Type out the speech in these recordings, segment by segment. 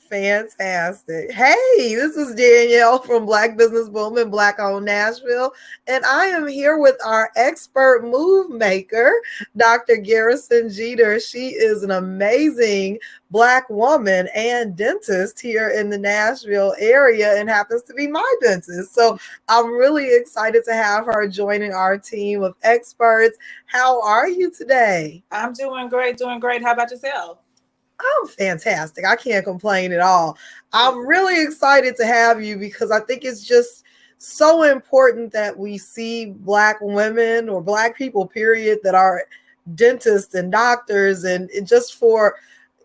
Fantastic. Hey, this is Danielle from Black Business Boom in Black Owned Nashville, and I am here with our expert move maker, Dr. Garrison-Jeter. She is an amazing Black woman and dentist here in the Nashville area and happens to be my dentist. So I'm really excited to have her joining our team of experts. How are you today? I'm doing great, doing great. How about yourself? I'm fantastic. I can't complain at all. I'm really excited to have you because I think it's just so important that we see Black women or Black people, period, that are dentists and doctors, and just for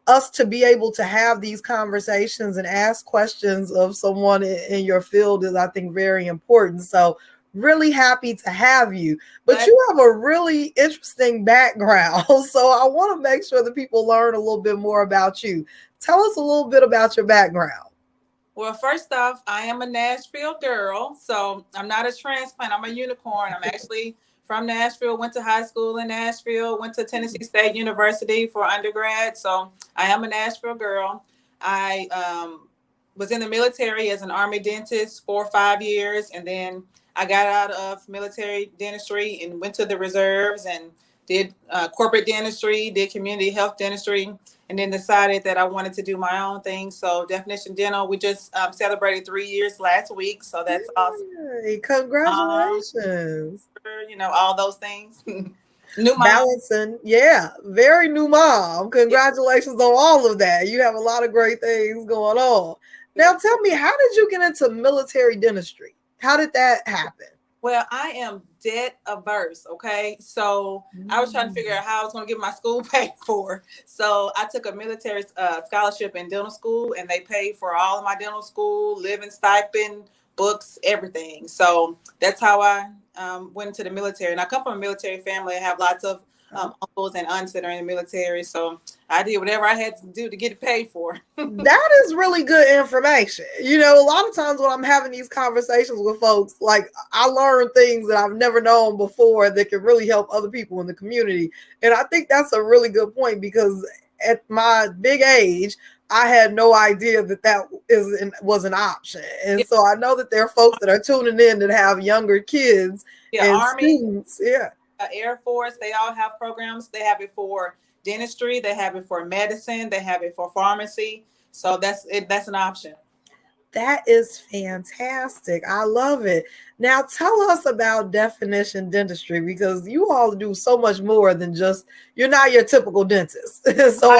us to be able to have these conversations and ask questions of someone in your field is, I think, very important. So really happy to have you. But you have a really interesting background. So I want to make sure that people learn a little bit more about you. Tell us a little bit about your background. Well, first off, I am a Nashville girl. So I'm not a transplant. I'm a unicorn. I'm actually from Nashville, went to high school in Nashville, went to Tennessee State University for undergrad. So I am a Nashville girl. I was in the military as an Army dentist for 5 years, and then I got out of military dentistry and went to the reserves and did corporate dentistry, did community health dentistry, and then decided that I wanted to do my own thing. So Definition Dental, we just celebrated 3 years last week. So that's awesome. Hey, congratulations. All those things. New mom. Balancing, yeah, very new mom. Congratulations on all of that. You have a lot of great things going on. Now tell me, how did you get into military dentistry? How did that happen? Well, I am debt averse, okay? So I was trying to figure out how I was going to get my school paid for. So I took a military scholarship in dental school, and they paid for all of my dental school, living stipend, books, everything. So that's how I went into the military. And I come from a military family. I have lots of uncles and aunts that are in the military. So I did whatever I had to do to get it paid for. That is really good information. A lot of times when I'm having these conversations with folks, like, I learn things that I've never known before that can really help other people in the community. And I think that's a really good point, because at my big age, I had no idea that was an option. And so I know that there are folks that are tuning in that have younger kids and Army, students. Air Force, they all have programs. They have it for dentistry, they have it for medicine, they have it for pharmacy. So that's an option. That is fantastic. I love it. Now tell us about Definition Dentistry, because you all do so much more than just, you're not your typical dentist. So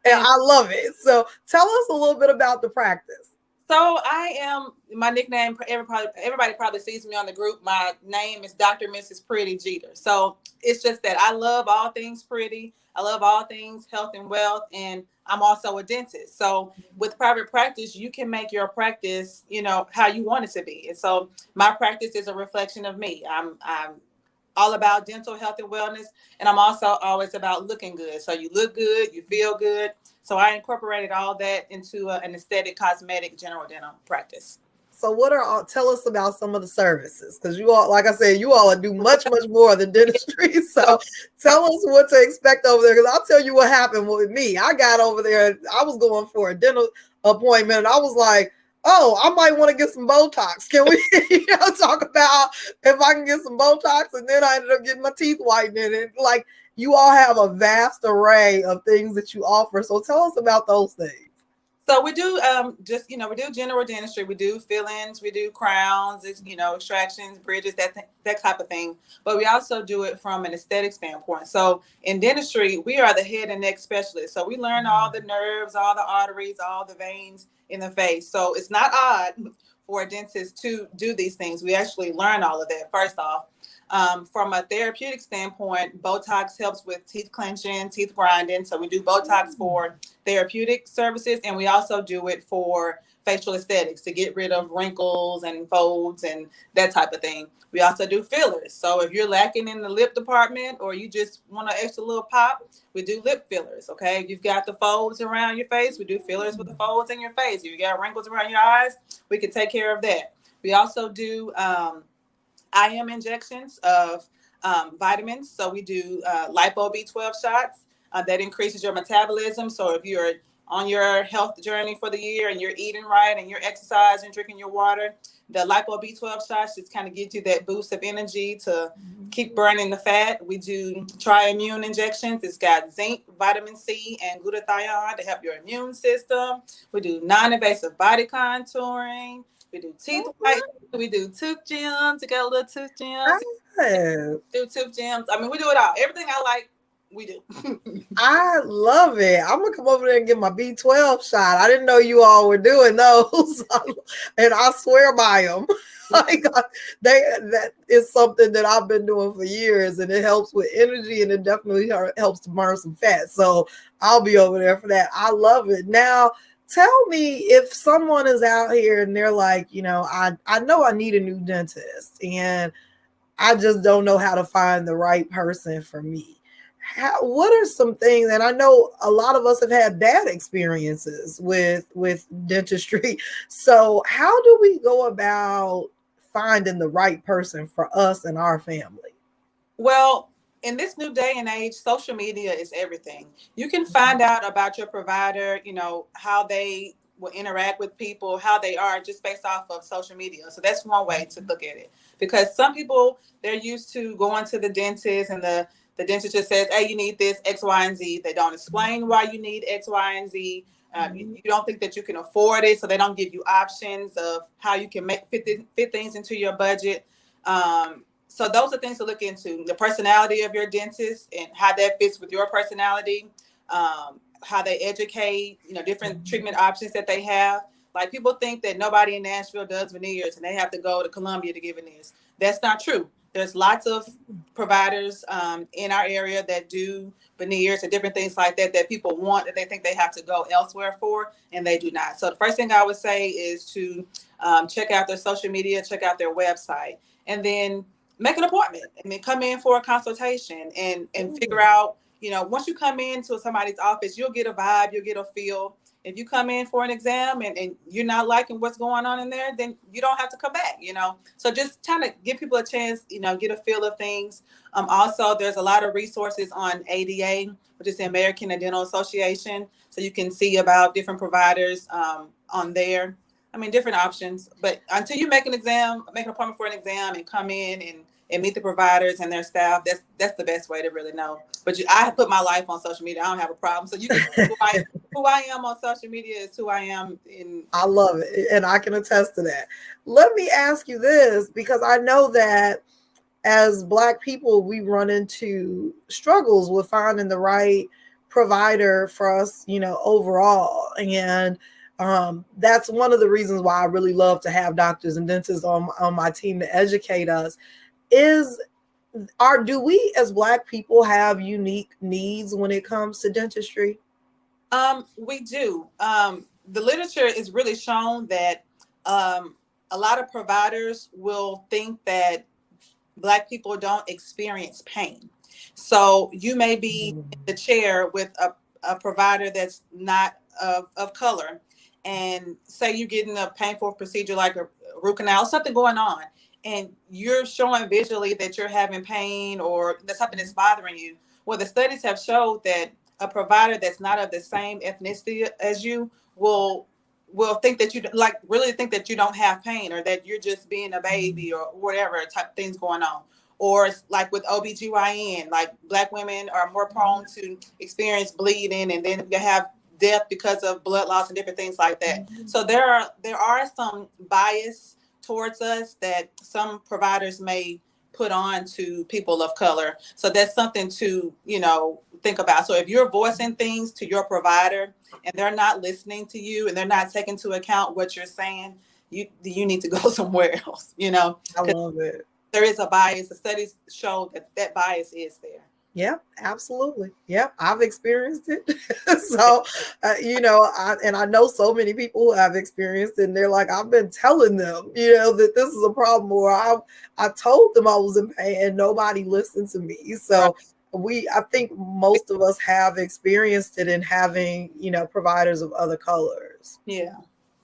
I love it. So tell us a little bit about the practice. So I am, my nickname, everybody probably sees me on the group. My name is Dr. Mrs. Pretty Jeter. So it's just that I love all things pretty. I love all things health and wealth. And I'm also a dentist. So with private practice, you can make your practice, how you want it to be. And so my practice is a reflection of me. I'm all about dental health and wellness. And I'm also always about looking good. So you look good, you feel good. So I incorporated all that into an aesthetic, cosmetic, general dental practice. So tell us about some of the services, because you all, like I said, you all do much more than dentistry. So tell us what to expect over there, because I'll tell you what happened with me. I got over there, I was going for a dental appointment, and I was like, oh, I might want to get some Botox. Can we talk about if I can get some Botox? And then I ended up getting my teeth whitened. And like, you all have a vast array of things that you offer. So tell us about those things. So we do we do general dentistry. We do fill-ins, we do crowns, extractions, bridges, that type of thing. But we also do it from an aesthetic standpoint. So in dentistry, we are the head and neck specialists. So we learn all the nerves, all the arteries, all the veins in the face. So it's not odd for a dentist to do these things. We actually learn all of that, first off. From a therapeutic standpoint, Botox helps with teeth clenching, teeth grinding. So we do Botox for therapeutic services, and we also do it for facial aesthetics to get rid of wrinkles and folds and that type of thing. We also do fillers. So if you're lacking in the lip department or you just want an extra little pop, we do lip fillers, okay? If you've got the folds around your face, we do fillers with the folds in your face. If you got wrinkles around your eyes, we can take care of that. We also do IM injections of vitamins. So we do lipo B12 shots that increases your metabolism. So if you're on your health journey for the year and you're eating right and you're exercising, drinking your water, the lipo B12 shots just kind of gives you that boost of energy to keep burning the fat. We do tri-immune injections. It's got zinc, vitamin C, and glutathione to help your immune system. We do non-invasive body contouring. We do teeth whitening. We do tooth gems. You got a little tooth gems. Do tooth gems. I mean, we do it all. Everything I like, we do. I love it. I'm gonna come over there and get my B12 shot. I didn't know you all were doing those, and I swear by them. Like that is something that I've been doing for years, and it helps with energy, and it definitely helps to burn some fat. So I'll be over there for that. I love it. Now, tell me if someone is out here and they're like, I know I need a new dentist, and I just don't know how to find the right person for me. What are some things, and I know a lot of us have had bad experiences with dentistry. So how do we go about finding the right person for us and our family? Well, in this new day and age, social media is everything. You can find out about your provider, how they will interact with people, how they are just based off of social media. So that's one way to look at it. Because some people, they're used to going to the dentist and the dentist just says, hey, you need this, X, Y, and Z. They don't explain why you need X, Y, and Z. You don't think that you can afford it, so they don't give you options of how you can fit things into your budget. So those are things to look into. The personality of your dentist and how that fits with your personality, how they educate, different treatment options that they have. Like people think that nobody in Nashville does veneers and they have to go to Columbia to get veneers. That's not true. There's lots of providers in our area that do veneers and different things like that people want, that they think they have to go elsewhere for, and they do not. So the first thing I would say is to check out their social media, check out their website, and then make an appointment and then come in for a consultation and figure out, once you come into somebody's office, you'll get a vibe, you'll get a feel. If you come in for an exam and you're not liking what's going on in there, then you don't have to come back, So just trying to give people a chance, get a feel of things. Also, there's a lot of resources on ADA, which is the American Dental Association. So you can see about different providers on there. I mean, different options. But until you make an appointment for an exam and come in and meet the providers and their staff, that's the best way to really know. But I put my life on social media. I don't have a problem. So you can see who I am on social media is who I am in. I love it. And I can attest to that. Let me ask you this, because I know that as Black people, we run into struggles with finding the right provider for us, overall. And that's one of the reasons why I really love to have doctors and dentists on my team to educate us. Do we as Black people have unique needs when it comes to dentistry? We do. The literature is really shown that a lot of providers will think that Black people don't experience pain. So you may be in the chair with a provider that's not of color, and say you're getting a painful procedure like a root canal, something going on, and you're showing visually that you're having pain or that something is bothering you. Well, the studies have showed that a provider that's not of the same ethnicity as you will think that really think that you don't have pain, or that you're just being a baby or whatever type of things going on. Or like with OBGYN, like Black women are more prone to experience bleeding, and then you have death because of blood loss and different things like that. So there are some bias towards us that some providers may put on to people of color. So that's something to, think about. So if you're voicing things to your provider and they're not listening to you and they're not taking into account what you're saying, you need to go somewhere else, I love it. There is a bias. The studies show that bias is there. Yeah, absolutely. Yeah, I've experienced it. So, I know so many people who have experienced it, and they're like, I've been telling them, that this is a problem, or I told them I was in pain and nobody listened to me. So I think most of us have experienced it in having, providers of other colors. Yeah.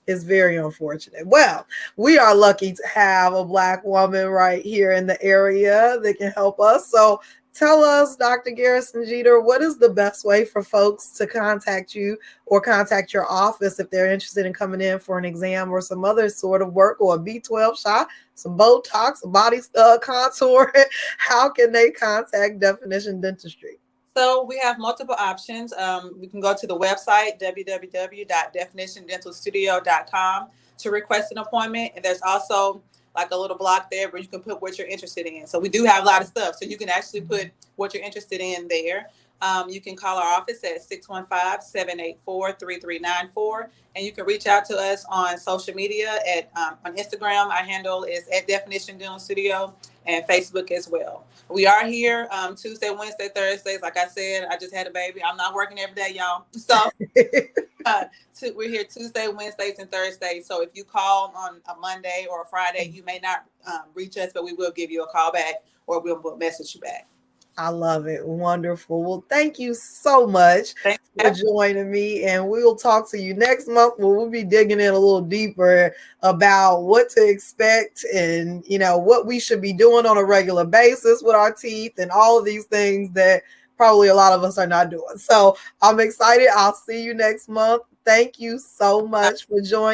It's very unfortunate. Well, we are lucky to have a Black woman right here in the area that can help us. So Tell us, Dr. Garrison-Jeter, what is the best way for folks to contact you or contact your office if they're interested in coming in for an exam or some other sort of work, or a B12 shot, some Botox, a body contour? How can they contact Definition Dentistry? So we have multiple options. We can go to the website, www.definitiondentalstudio.com, to request an appointment. And there's also like a little block there where you can put what you're interested in. So we do have a lot of stuff. So you can actually put what you're interested in there. You can call our office at 615-784-3394. And you can reach out to us on social media on Instagram. Our handle is at Definition Dental Studio, and Facebook as well. We are here Tuesday, Wednesday, Thursdays. Like I said, I just had a baby. I'm not working every day, y'all. So we're here Tuesday, Wednesdays, and Thursdays. So if you call on a Monday or a Friday, you may not reach us, but we will give you a call back, or we'll message you back. I love it. Wonderful. Well, thank you so much for joining me. And we'll talk to you next month where we'll be digging in a little deeper about what to expect and, what we should be doing on a regular basis with our teeth and all of these things that probably a lot of us are not doing. So I'm excited. I'll see you next month. Thank you so much for joining.